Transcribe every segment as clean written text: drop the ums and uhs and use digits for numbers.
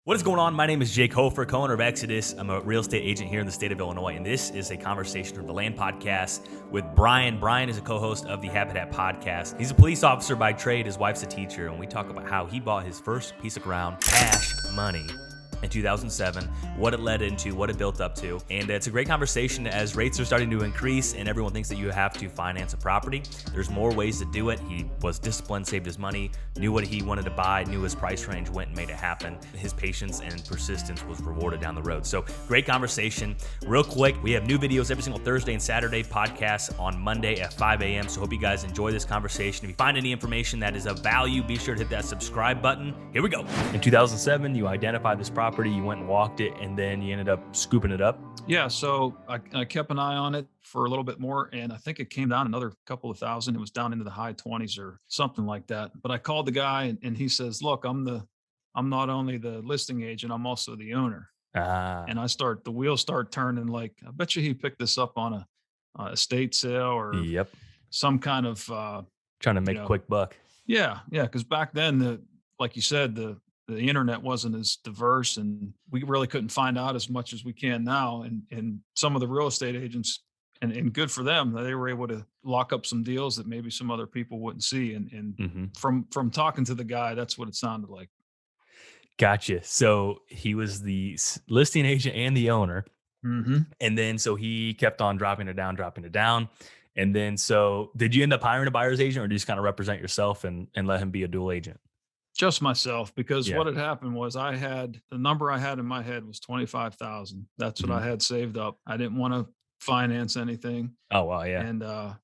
What is going on? My name is Jake Hofer, co-owner of Exodus. I'm a real estate agent here in the state of Illinois, and this is a conversation from the Land Podcast with Brian. Brian is a co-host of the Habitat Podcast. He's a police officer by trade. His wife's a teacher, and we talk about how he bought his first piece of ground, cash money, in 2007, what it led into, what it built up to. And it's a great conversation as rates are starting to increase and everyone thinks that you have to finance a property. There's more ways to do it. He was disciplined, saved his money, knew what he wanted to buy, knew his price range, went and made it happen. His patience and persistence was rewarded down the road. So great conversation. Real quick, we have new videos every single Thursday and Saturday, podcasts on Monday at 5 a.m. So hope you guys enjoy this conversation. If you find any information that is of value, be sure to hit that subscribe button. Here we go. In 2007, you identified this property, you went and walked it, and then you ended up scooping it up. Yeah, so I kept an eye on it for a little bit more, and I think it came down another couple of thousand. It was down into the high 20s or something like that. But I called the guy, and he says, "Look, I'm not only the listing agent, I'm also the owner." And the wheels start turning. Like, I bet you he picked this up on a estate sale or Yep. some kind of Trying to make a quick buck. Yeah, because back then, like you said, the internet wasn't as diverse, and we really couldn't find out as much as we can now. And some of the real estate agents, and good for them, they were able to lock up some deals that maybe some other people wouldn't see. And from talking to the guy, that's what it sounded like. Gotcha. So he was the listing agent and the owner. Mm-hmm. And then so he kept on dropping it down. And then so did you end up hiring a buyer's agent, or did you just kind of represent yourself and let him be a dual agent? Just myself, because Yeah. what had happened was the number I had in my head was 25,000. That's what I had saved up. I didn't want to finance anything. Oh, wow. Yeah. And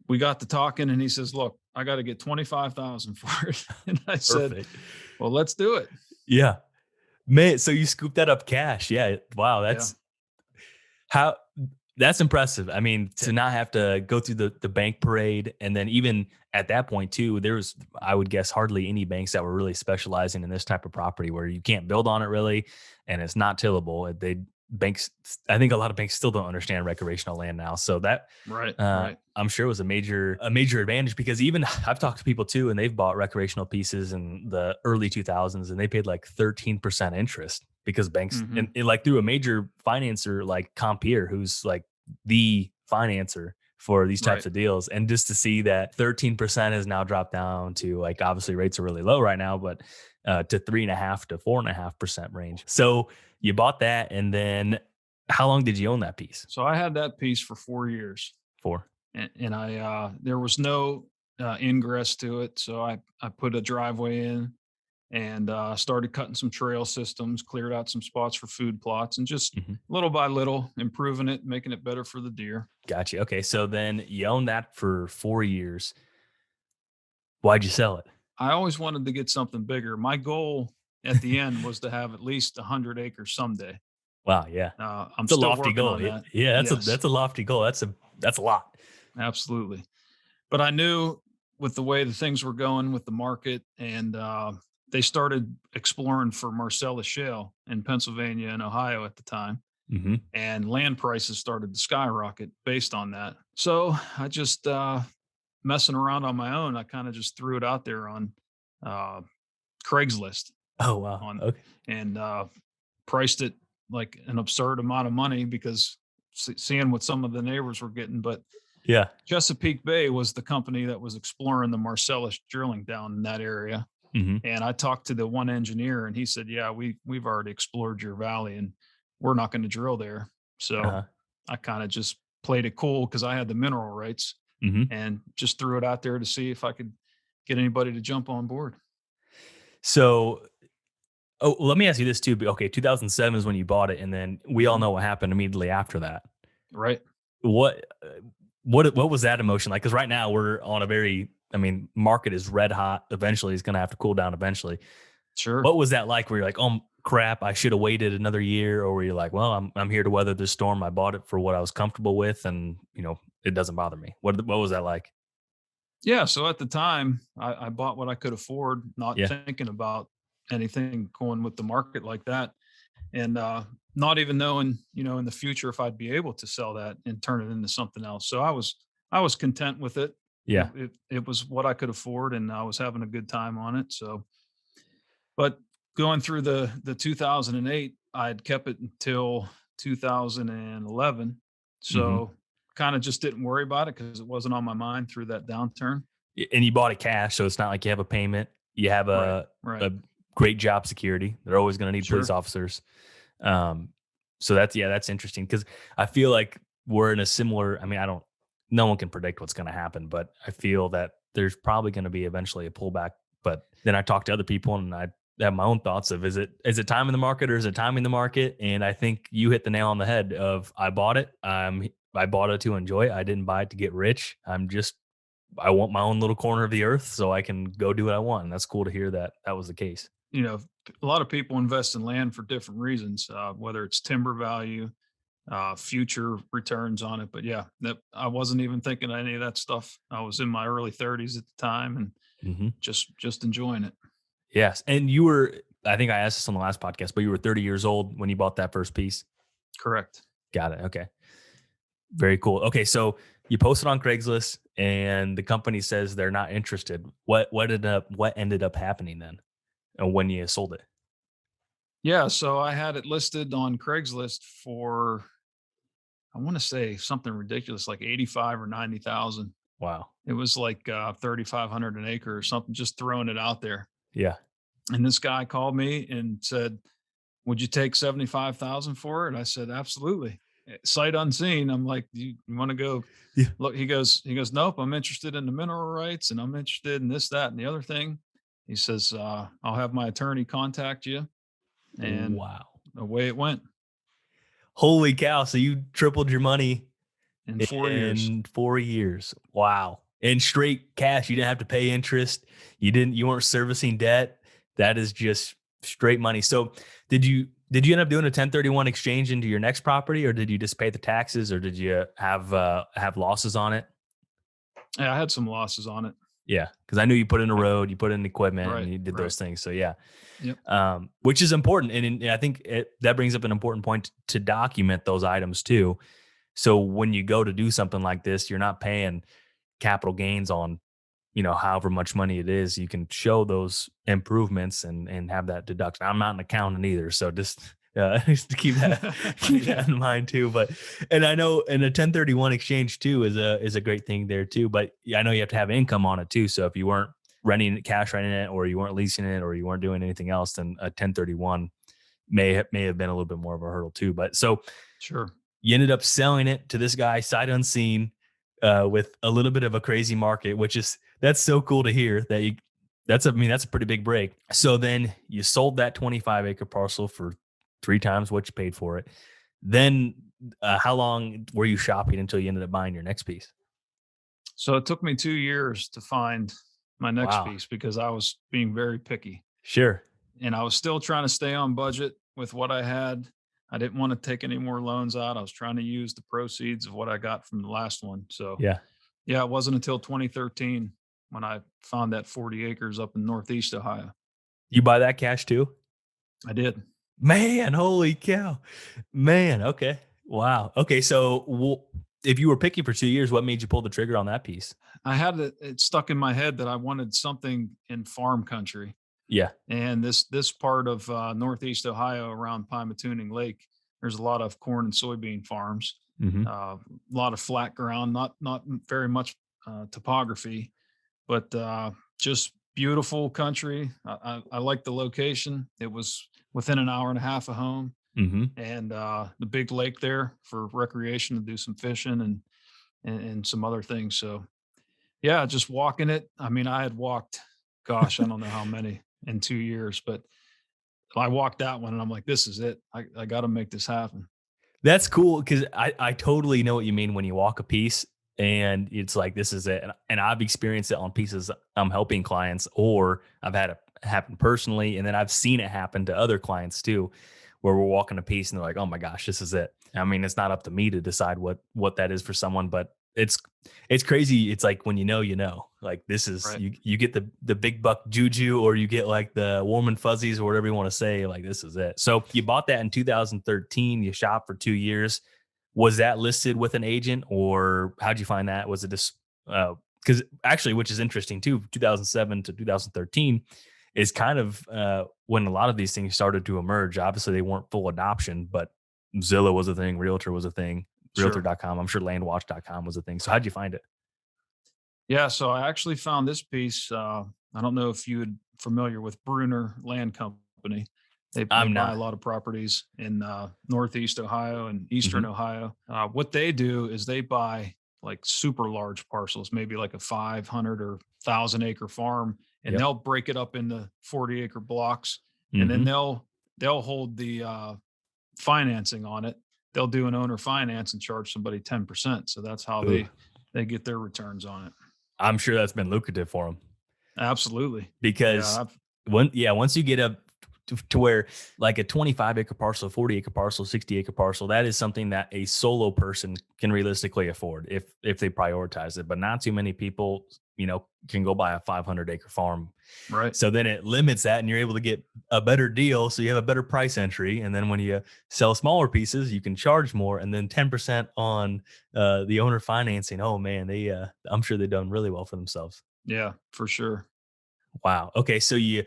we got to talking, and he says, "Look, I got to get 25,000 for it." And I said, Perfect. "Well, let's do it." Yeah. Man, so you scooped that up cash. Yeah. Wow. That's impressive. I mean, to not have to go through the bank parade. And then even at that point too, there was, I would guess, hardly any banks that were really specializing in this type of property where you can't build on it really, and it's not tillable. I think a lot of banks still don't understand recreational land now. So that, Right. I'm sure was a major advantage, because even I've talked to people too, and they've bought recreational pieces in the early 2000s and they paid like 13% interest because banks and like through a major financer like Compeer, who's like the financer for these types of deals. And just to see that 13% has now dropped down to, like, obviously rates are really low right now, but to 3.5 to 4.5% range. So you bought that, and then how long did you own that piece? So I had that piece for 4 years. 4. And I there was no ingress to it, so I put a driveway in, and started cutting some trail systems, cleared out some spots for food plots, and just little by little improving it, making it better for the deer. Gotcha. Okay, so then you owned that for 4 years. Why'd you sell it? I always wanted to get something bigger. My goal at the end was to have at least 100 acres someday. Wow, yeah. I'm It's a still lofty working goal. on that. Yeah, Yes. that's a lofty goal. That's a lot. Absolutely. But I knew with the way the things were going with the market, and they started exploring for Marcellus Shale in Pennsylvania and Ohio at the time. And land prices started to skyrocket based on that. So I just, messing around on my own, I kind of just threw it out there on Craigslist Oh, wow. Okay. and priced it like an absurd amount of money, because seeing what some of the neighbors were getting. But Yeah. Chesapeake Bay was the company that was exploring the Marcellus drilling down in that area. And I talked to the one engineer, and he said, "Yeah, we've already explored your valley, and we're not going to drill there." So I kind of just played it cool because I had the mineral rights, and just threw it out there to see if I could get anybody to jump on board. So, let me ask you this too. Okay, 2007 is when you bought it, and then we all know what happened immediately after that. Right. What was that emotion like? Because right now we're on a market is red hot. Eventually, it's going to have to cool down eventually. Sure. What was that like? Where you're like, "Oh crap, I should have waited another year," or were you like, "Well, I'm here to weather this storm. I bought it for what I was comfortable with, and it doesn't bother me." What was that like? Yeah. So at the time, I bought what I could afford, not Yeah. thinking about anything going with the market like that. And not even knowing, in the future if I'd be able to sell that and turn it into something else. So I was content with it. Yeah. It was what I could afford, and I was having a good time on it. So, but going through the 2008, I'd kept it until 2011. Hmm. So kind of just didn't worry about it because it wasn't on my mind through that downturn. And you bought it cash, so it's not like you have a payment. You have Right. a Right. a great job security. They're always going to need police Sure. officers. Um, so that's interesting because I feel like we're in a similar. I mean, I don't. No one can predict what's going to happen, but I feel that there's probably going to be eventually a pullback. But then I talk to other people, and I have my own thoughts of is it time in the market or is it time in the market? And I think you hit the nail on the head. Of I bought it. I bought it to enjoy it. I didn't buy it to get rich. I want my own little corner of the earth so I can go do what I want. And that's cool to hear that that was the case. You know, a lot of people invest in land for different reasons, whether it's timber value, future returns on it. But yeah, that I wasn't even thinking of any of that stuff. I was in my early 30s at the time and Hmm. just enjoying it. Yes. And you were, I think I asked this on the last podcast, but you were 30 years old when you bought that first piece. Correct. Got it. Okay. Very cool. Okay. So you posted on Craigslist and the company says they're not interested. What ended up happening then when you sold it? Yeah, so I had it listed on Craigslist for I want to say something ridiculous like 85 or 90,000. Wow. It was like 3,500 an acre or something, just throwing it out there. Yeah. And this guy called me and said, "Would you take 75,000 for it?" I said, "Absolutely." Sight unseen. I'm like, "You want to go Yeah. look?" He goes, "Nope, I'm interested in the mineral rights and I'm interested in this, that, and the other thing." He says, "I'll have my attorney contact you." And Wow. away it went Holy cow. So you tripled your money in 4 years. in 4 years. Wow. And straight cash. You didn't have to pay interest. You weren't servicing debt. That is just straight money. So did you end up doing a 1031 exchange into your next property, or did you just pay the taxes, or did you have losses on it? Yeah, I had some losses on it. Yeah. Cause I knew you put in a road, you put in equipment and Right, you did right. those things. So yeah. Yep. Which is important. And I think that brings up an important point to document those items too. So when you go to do something like this, you're not paying capital gains on, however much money it is. You can show those improvements and have that deduction. I'm not an accountant either, so just just to keep Yeah. that in mind too. But and I know in a 1031 exchange too is a great thing there too. But I know you have to have income on it too. So if you weren't renting it, or you weren't leasing it, or you weren't doing anything else, then a 1031 may have been a little bit more of a hurdle too. But so Sure. you ended up selling it to this guy sight unseen, with a little bit of a crazy market, which is that's so cool to hear that you. That's a pretty big break. So then you sold that 25-acre parcel for three times what you paid for it. Then how long were you shopping until you ended up buying your next piece? So it took me 2 years to find my next Wow. piece because I was being very picky, Sure. and I was still trying to stay on budget with what I had. I didn't want to take any more loans out. I was trying to use the proceeds of what I got from the last one. So, Yeah. yeah, it wasn't until 2013 when I found that 40 acres up in Northeast Ohio. You buy that cash too? I did. Man, holy cow. Man, okay. Wow. Okay, so if you were picky for 2 years, what made you pull the trigger on that piece? I had it stuck in my head that I wanted something in farm country. Yeah. And this part of Northeast Ohio around Pymatuning Lake, there's a lot of corn and soybean farms, Mhm. a lot of flat ground, not very much topography, but just beautiful country. I like the location. It was within an hour and a half of home, Mhm. and the big lake there for recreation to do some fishing and some other things. So yeah, just walking it. I mean, I had walked, gosh, I don't know how many in 2 years, but I walked that one and I'm like, this is it. I got to make this happen. That's cool because I totally know what you mean when you walk a piece and it's like this is it. And I've experienced it on pieces I'm helping clients, or I've had it happen personally, and then I've seen it happen to other clients too, where we're walking a piece and they're like, "Oh my gosh, this is it." I mean, it's not up to me to decide what that is for someone, but it's crazy. It's like when you know, like this is Right. you get the big buck juju, or you get like the warm and fuzzies, or whatever you want to say. Like this is it. So you bought that in 2013. You shopped for 2 years. Was that listed with an agent, or how'd you find that? Was it just because actually, which is interesting too, 2007 to 2013, is kind of when a lot of these things started to emerge. Obviously, they weren't full adoption, but Zillow was a thing, Realtor was a thing, Sure. Realtor.com. I'm sure Landwatch.com was a thing. So how'd you find it? Yeah, so I actually found this piece. I don't know if you're familiar with Bruner Land Company. They I'm buy a not. lot of properties in Northeast Ohio and Eastern Mhm. Ohio. What they do is they buy like super large parcels, maybe like a 500 or 1,000 acre farm, and Yep. they'll break it up into 40-acre blocks, and then Mhm. they'll hold the financing on it. They'll do an owner finance and charge somebody 10%. So that's how Ooh. they get their returns on it. I'm sure that's been lucrative for them Absolutely. Yeah, because once you get up to where like a 25-acre parcel, 40-acre parcel, 60-acre parcel, that is something that a solo person can realistically afford if they prioritize it. But not too many people, can go buy a 500-acre farm. right. So then it limits that, and you're able to get a better deal. So you have a better price entry, and then when you sell smaller pieces, you can charge more, and then 10% on the owner financing. Oh man, I'm sure they've done really well for themselves. Yeah, for sure. Wow. Okay, so you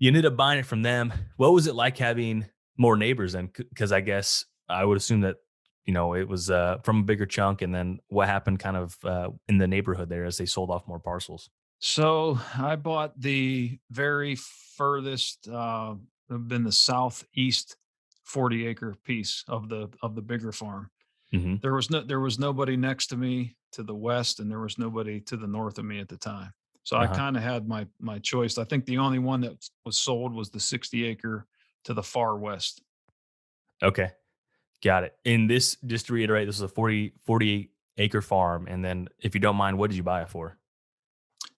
ended up buying it from them. What was it like having more neighbors then? Because I guess I would assume that it was from a bigger chunk, and then what happened kind of in the neighborhood there as they sold off more parcels. So I bought the very furthest, been the southeast 40-acre piece of the bigger farm. Hmm. There was nobody next to me to the west, and there was nobody to the north of me at the time. So I Uh huh. kind of had my choice. I think the only one that was sold was the 60-acre to the far west. Okay. Got it. In this, just to reiterate, this is a 48-acre farm. And then, if you don't mind, what did you buy it for?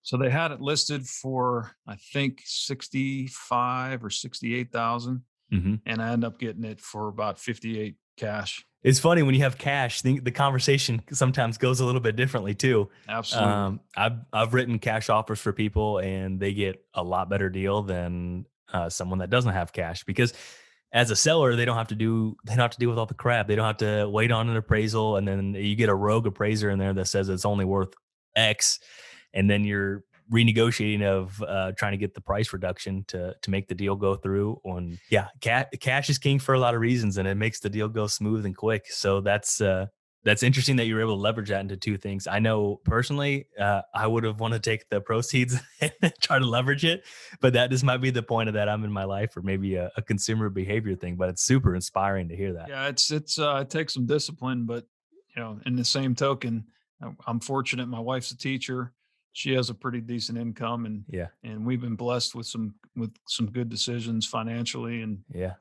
So they had it listed for I think 65 or 68,000, Hmm. and I ended up getting it for about 58 cash. It's funny when you have cash, the conversation sometimes goes a little bit differently too. Absolutely. I've written cash offers for people, and they get a lot better deal than someone that doesn't have cash, because as a seller, they don't have to deal with all the crap. They don't have to wait on an appraisal, and then you get a rogue appraiser in there that says it's only worth X, and then you're renegotiating of trying to get the price reduction to make the deal go through. And yeah, cash is king for a lot of reasons, and it makes the deal go smooth and quick. So that's interesting that you were able to leverage that into two things. I know personally, I would have wanted to take the proceeds and try to leverage it, but that just might be the point of that I'm in my life, or maybe a consumer behavior thing. But it's super inspiring to hear that. Yeah, it takes some discipline, but in the same token, I'm fortunate. My wife's a teacher. She has a pretty decent income, and Yeah, we've been blessed with some good decisions financially and yeah.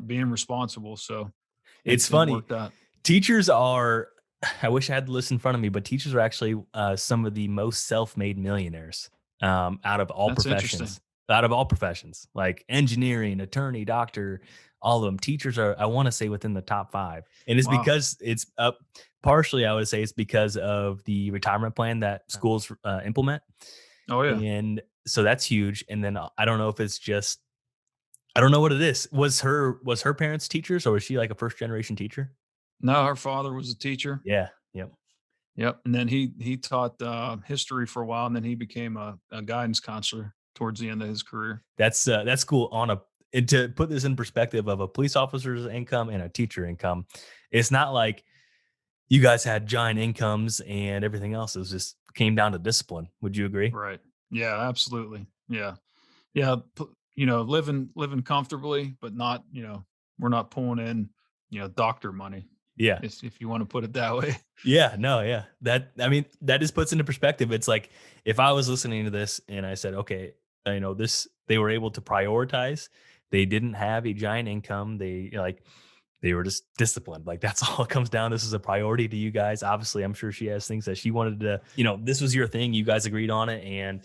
being responsible. So It's it funny. worked out. Teachers are, I wish I had the list in front of me, but teachers are actually some of the most self-made millionaires out of all That's interesting. professions. Out of all professions, like engineering, attorney, doctor, all of them. Teachers are, I want to say, within the top five, and it's Wow. because it's up. Partially, I would say it's because of the retirement plan that schools implement, Oh yeah. and so that's huge. And then I don't know if it's just, I don't know what it is. Was her parents teachers, or was she like a first generation teacher? No, her father was a teacher. Yeah. Yep. Yep, and then he taught, history for a while, and then he became a guidance counselor towards the end of his career. That's cool. And to put this in perspective of a police officer's income and a teacher income, it's not like you guys had giant incomes and everything else. It was just came down to discipline. Would you agree? Right. Yeah, absolutely. Yeah. Yeah, living comfortably, but not, we're not pulling in, doctor money, Yeah. if you wanna put it that way. Yeah. No, yeah. I mean, that just puts into perspective. It's like if I was listening to this and I said, okay, they were able to prioritize. They didn't have a giant income. They were just disciplined. Like that's all it comes down. This is a priority to you guys. Obviously, I'm sure she has things that she wanted to, this was your thing. You guys agreed on it. And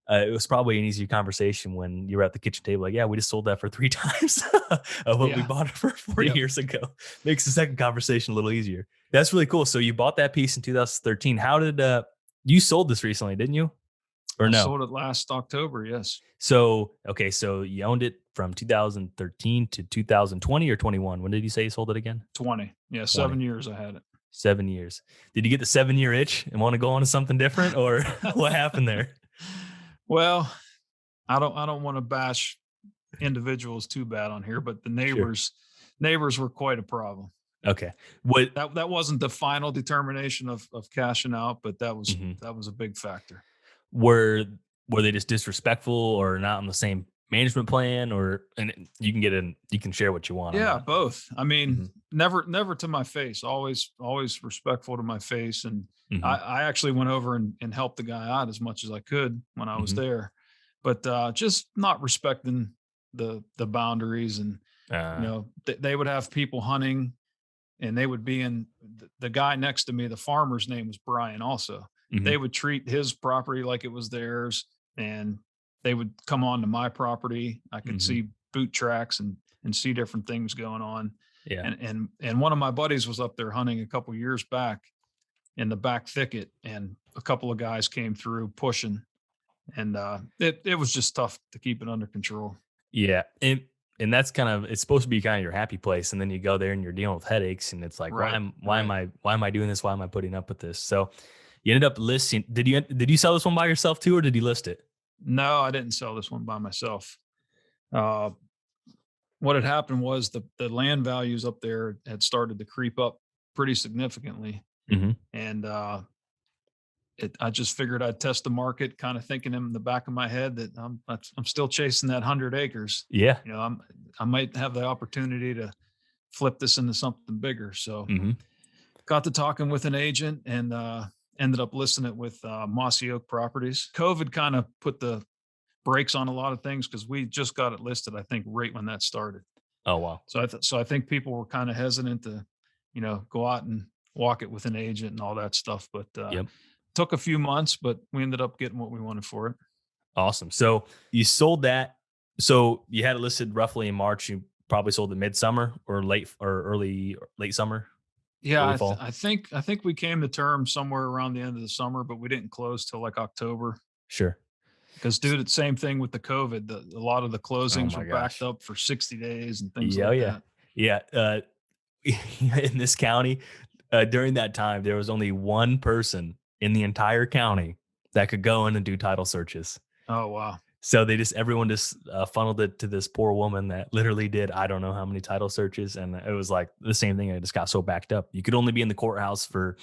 it was probably an easier conversation when you were at the kitchen table. Like, yeah, we just sold that for three times of what we Yeah. bought it for 40 Yep. years ago. Makes the second conversation a little easier. That's really cool. So you bought that piece in 2013. How did, you sold this recently, didn't you? Or I no? sold it last October, yes. So, okay. So you owned it from 2013 to 2020 or 21. When did you say you sold it again? 20. Yeah, 7 20. years I had it. 7 years. Did you get the 7 year itch and want to go on to something different, or what happened there? Well, I don't want to bash individuals too bad on here, but the Sure. neighbors were quite a problem. Okay. What? That wasn't the final determination of cashing out, but Mhm. that was a big factor. Were were they just disrespectful or not on the same management plan, or you can share what you want. I'm Yeah, not. both. I mean, Mhm. never to my face. Always respectful to my face. And Mhm. I actually went over and helped the guy out as much as I could when I was Mhm. there, but just not respecting the boundaries. And Uh, they would have people hunting, and they would be in the guy next to me. The farmer's name was Brian. Also, mhm. they would treat his property like it was theirs, and they would come on to my property. I could Mhm. see boot tracks and see different things going on. Yeah. And one of my buddies was up there hunting a couple years back in the back thicket, and a couple of guys came through pushing, and it was just tough to keep it under control. Yeah. And that's kind of, it's supposed to be kind of your happy place, and then you go there and you're dealing with headaches, and it's like, Right, right. why am I doing this? Why am I putting up with this? So you ended up listing. Did you sell this one by yourself too, or did you list it? No, I didn't sell this one by myself. Uh, what had happened was the land values up there had started to creep up pretty significantly, Mhm. and I just figured I'd test the market, kind of thinking in the back of my head that I'm still chasing that 100 acres. Yeah. I might have the opportunity to flip this into something bigger. So Mhm. got to talking with an agent, and ended up listing it with Mossy Oak Properties. COVID kind of put the brakes on a lot of things because we just got it listed, I think, right when that started. Oh wow. So I think people were kind of hesitant to, go out and walk it with an agent and all that stuff. But Yep. took a few months, but we ended up getting what we wanted for it. Awesome. So you sold that. So you had it listed roughly in March. You probably sold it midsummer or late summer, Yeah, early fall. I think we came to terms somewhere around the end of the summer, but we didn't close till like October Sure. because, S- dude, it's same thing with the COVID. A lot of the Oh closings were my backed gosh. up for 60 days and things Yeah. Oh like yeah. that. Yeah. In this county, during that time, there was only one person in the entire county that could go in and do title searches. Oh wow, So everyone just funneled it to this poor woman that literally did, I don't know how many title searches. And it was like the same thing. I just got so backed up. You could only be in the courthouse for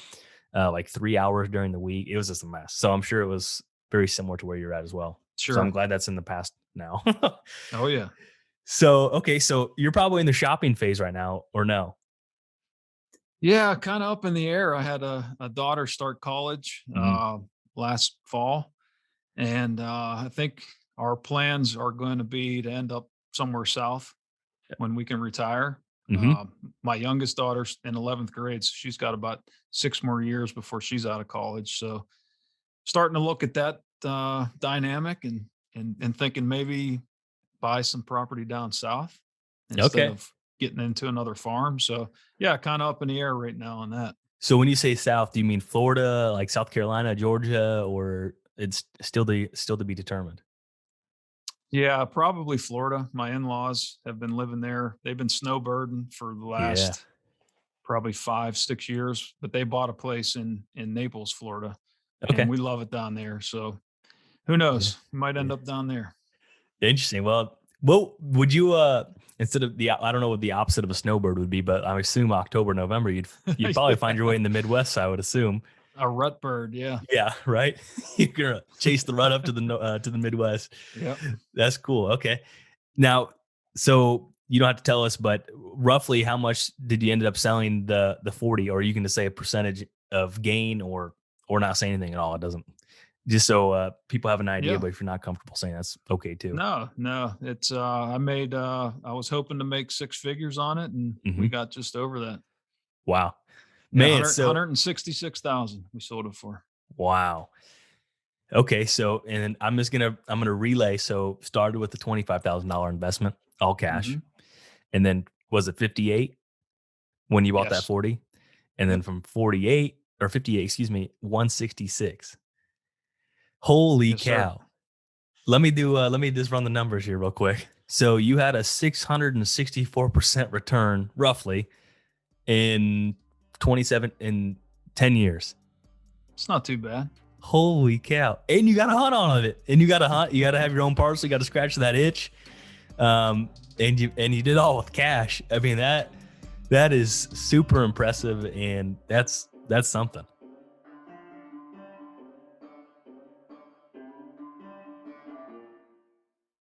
like 3 hours during the week. It was just a mess. So I'm sure it was very similar to where you're at as well. So I'm sure. glad that's in the past now. Oh yeah, So, okay. So you're probably in the shopping phase right now, or no? yeah. Kind of up in the air. I had a daughter start college Hmm. last fall, and I think our plans are going to be to end up somewhere south when we can retire. Hmm. My youngest daughter's in 11th grade, so she's got about 6 more years before she's out of college. So starting to look at that dynamic, and thinking maybe buy some property down south instead Okay. of getting into another farm. So yeah, kind of up in the air right now on that. So when you say South, do you mean Florida, like South Carolina, Georgia, or it's still to be determined? Yeah, probably Florida. My in-laws have been living there. They've been snowbirding for the Yeah. last probably 5 6 years, but they bought a place in Naples, Florida, and Okay. we love it down there. So who Yeah. knows? We might Yeah. end up down there. Interesting. Well, would you instead of I don't know what the opposite of a snowbird would be, but I assume October, November, you'd probably find your way in the Midwest, I would assume. A rut bird, yeah. Yeah, right. You're gonna chase the run up to to the Midwest. Yep. That's cool. Okay. Now, so you don't have to tell us, but roughly how much did you end up selling the 40, or you can just say a percentage of gain, or not say anything at all. It doesn't, just so people have an idea, Yeah. but if you're not comfortable saying, that's okay too. No, no. It's I was hoping to make six figures on it, and we Hmm. got just over that. Wow. Yeah, Man, 100 so 166,000 we sold it for. wow. Okay, so and then I'm gonna relay. So started with the $25,000 investment, all cash, Mhm. and then was it 58 when you bought that Yes. 40, and then Yep. from 48 or 58, excuse me, 166. Holy Yes, sir. cow! Let me just run the numbers here real quick. So you had a 664% return roughly in 27 in 10 years. It's not too bad. Holy cow. And you got to hunt on it. And you got to hunt. You got to have your own parcel. You got to scratch that itch. And you did all with cash. I mean, that is super impressive. And that's something.